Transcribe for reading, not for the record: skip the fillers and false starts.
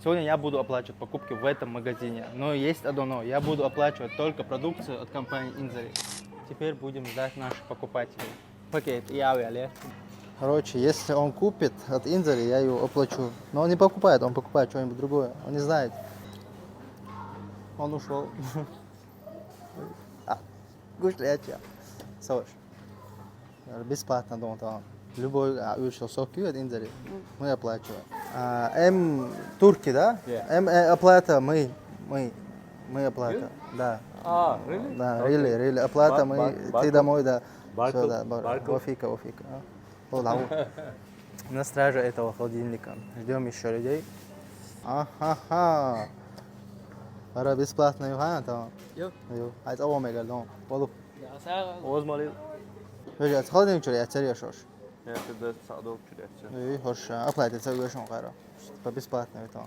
Сегодня я буду оплачивать покупки в этом магазине. Но есть одно но. Я буду оплачивать только продукцию от компании Inzari. Теперь будем ждать наших покупателей. Пакет и авиалет. Короче, если он купит от Inzari, я его оплачу. Но он не покупает, он покупает что-нибудь другое. Он не знает. Он ушел. Гушляча. Саш. Бесплатно дома там. Любой соки от Inzari мы оплачиваем. Турки, да? Оплата мы оплата. Да. Really? Да, Okay. really. Оплата мы, ты домой, да. Все, да, Barcode? Вофика. На страже этого холодильника. Ждем еще людей. Ага. Ара бесплатно юхана там. Yok. Haydi o mega long. Bolu. Ya sen Oğuz Mali. Böyle холодильник şöyle yatırıyor şoş. Я когда садок чудес. İyi, hoş. Оплата за угощение, кара. По бесплатно это.